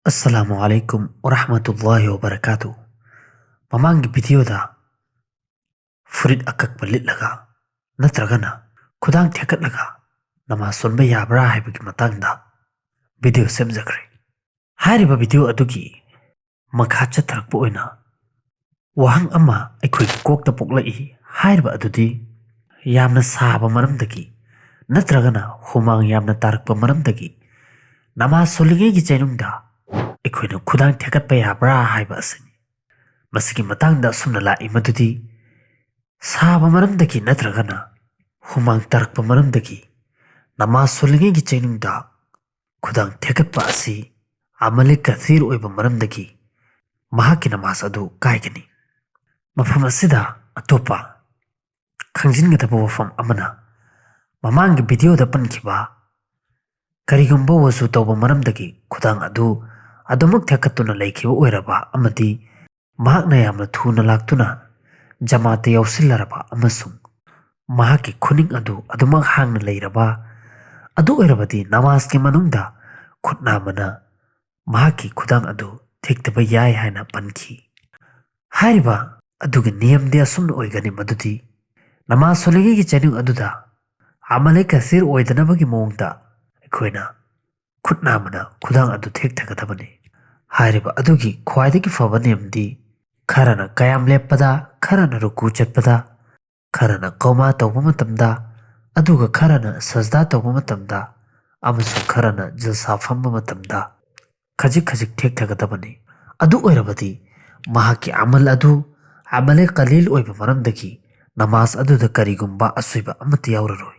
Assalamu alaikum wa rahmatullahi wa barakatuh. Mamangi video da furid akak balit laga natragana kudang tekat laga nama sunba yabra haibagi matang da video semjakre. Hairiba video adugi makhacha tarakpo oina wahang ama aikoi kokta poklai hairiba adudi yamna saba maramdagi natragana humang yamna tarakpa maramdagi nama solinge gi chainungda ꯑꯩꯈꯣꯏꯅ ꯈꯨꯗꯥꯡ ꯊꯦꯛꯀꯠꯄ ꯌꯥꯕ꯭ꯔꯥ ꯍꯥꯏꯕ ꯑꯁꯤꯅꯤ꯫ ꯃꯁꯤꯒꯤ ꯃꯇꯥꯡꯗ ꯑꯁꯨꯝꯅ ꯂꯥꯛꯏ ꯃꯗꯨꯗꯤ ꯁꯥꯕ ꯃꯔꯝꯗꯒꯤ ꯅꯠꯇ꯭ꯔꯒꯅ ꯍꯨꯃꯥꯡ ꯇꯥꯔꯛꯄ ꯃꯔꯝꯗꯒꯤ ꯅꯃꯥꯖ ꯁꯣꯜꯂꯤꯉꯩꯒꯤ ꯆꯩꯅꯨꯡꯗ ꯈꯨꯗꯥꯡ ꯊꯦꯛꯀꯠꯄ ꯑꯁꯤ ꯑꯃꯂꯦ ꯀꯊꯤꯔ ꯑꯣꯏꯕ ꯃꯔꯝꯗꯒꯤ ꯃꯍꯥꯛꯀꯤ ꯅꯃꯥꯖ ꯑꯗꯨ ꯀꯥꯏꯒꯅꯤ꯫ ꯃꯐꯝ ꯑꯁꯤꯗ ꯑꯇꯣꯞꯄ ꯈꯪꯖꯤꯟꯒꯗꯕ ꯋꯥꯐꯝ ꯑꯃꯅ ꯃꯃꯥꯡꯒꯤ ꯚꯤꯗꯤꯑꯣꯗ ꯄꯟꯈꯤꯕ ꯀꯔꯤꯒꯨꯝꯕ ꯋꯖꯨ ꯇꯧꯕ ꯃꯔꯝꯗꯒꯤ ꯈꯨꯗꯥꯡ ꯑꯗꯨ ꯑꯗꯨꯃꯛ ꯊꯦꯛꯀꯠꯇꯨꯅ ꯂꯩꯈꯤꯕ ꯑꯣꯏꯔꯕ ꯑꯃꯗꯤ ꯃꯍꯥꯛꯅ ꯌꯥꯝꯅ ꯊꯨꯅ ꯂꯥꯛꯇꯨꯅ ꯖꯃꯥꯇ ꯌꯥꯎꯁꯤꯜꯂꯔꯕ ꯑꯃꯁꯨꯡ ꯃꯍꯥꯛꯀꯤ ꯈꯨꯅꯤꯡ ꯑꯗꯨ ꯑꯗꯨꯃꯛ ꯍꯥꯡꯅ ꯂꯩꯔꯕ ꯑꯗꯨ ꯑꯣꯏꯔꯕꯗꯤ ꯅꯃꯥꯖꯀꯤ ꯃꯅꯨꯡꯗ ꯈꯨꯠ ꯅꯥꯝꯃꯅ ꯃꯍꯥꯛꯀꯤ ꯈꯨꯗꯥꯡ ꯑꯗꯨ ꯊꯦꯛꯇꯕ ꯌꯥꯏ ꯍꯥꯏꯅ ꯄꯟꯈꯤ꯫ ꯍꯥꯏꯔꯤꯕ ꯑꯗꯨꯒꯤ ꯅꯤꯌꯝꯗꯤ ꯑꯁꯨꯝꯅ ꯑꯣꯏꯒꯅꯤ ꯃꯗꯨꯗꯤ ꯅꯃꯥꯖ ꯁꯣꯜꯂꯤꯉꯩꯒꯤ ꯆꯩꯅꯨꯡ ꯑꯗꯨꯗ ꯑꯃꯂꯦ ꯀꯊꯤꯔ ꯑꯣꯏꯗꯅꯕꯒꯤ ꯃꯑꯣꯡꯗ ꯑꯩꯈꯣꯏꯅ ꯈꯨꯠ ꯅꯥꯝꯃꯅ ꯈꯨꯗꯥꯡ ꯑꯗꯨ ꯊꯦꯛꯊꯒꯗꯕꯅꯤ꯫ ꯍꯥꯏꯔꯤꯕ ꯑꯗꯨꯒꯤ ꯈ꯭ꯋꯥꯏꯗꯒꯤ ꯐꯕ ꯅꯤꯌꯝꯗꯤ ꯈꯔꯅ ꯀꯌꯥꯝ ꯂꯦꯞꯄꯗ, ꯈꯔꯅ ꯔꯨꯀꯨ ꯆꯠꯄꯗ, ꯈꯔꯅ ꯀꯧꯃꯥ ꯇꯧꯕ ꯃꯇꯝꯗ, ꯑꯗꯨꯒ ꯈꯔꯅ ꯁꯖꯗꯥ ꯇꯧꯕ ꯃꯇꯝꯗ, ꯑꯃꯁꯨꯡ ꯈꯔꯅ ꯖꯜꯁꯥ ꯐꯝꯕ ꯃꯇꯝꯗ ꯈꯖꯤꯛ ꯈꯖꯤꯛ ꯊꯦꯛꯊꯒꯗꯕꯅꯤ꯫ ꯑꯗꯨ ꯑꯣꯏꯔꯕꯗꯤ ꯃꯍꯥꯛꯀꯤ ꯑꯃꯜ ꯑꯗꯨ ꯑꯃꯂꯦ ꯀꯂꯤꯜ ꯑꯣꯏꯕ ꯃꯔꯝꯗꯒꯤ ꯅꯃꯥꯖ ꯑꯗꯨꯗ ꯀꯔꯤꯒꯨꯝꯕ ꯑꯁꯣꯏꯕ ꯑꯃꯠꯇ ꯌꯥꯎꯔꯔꯣꯏ꯫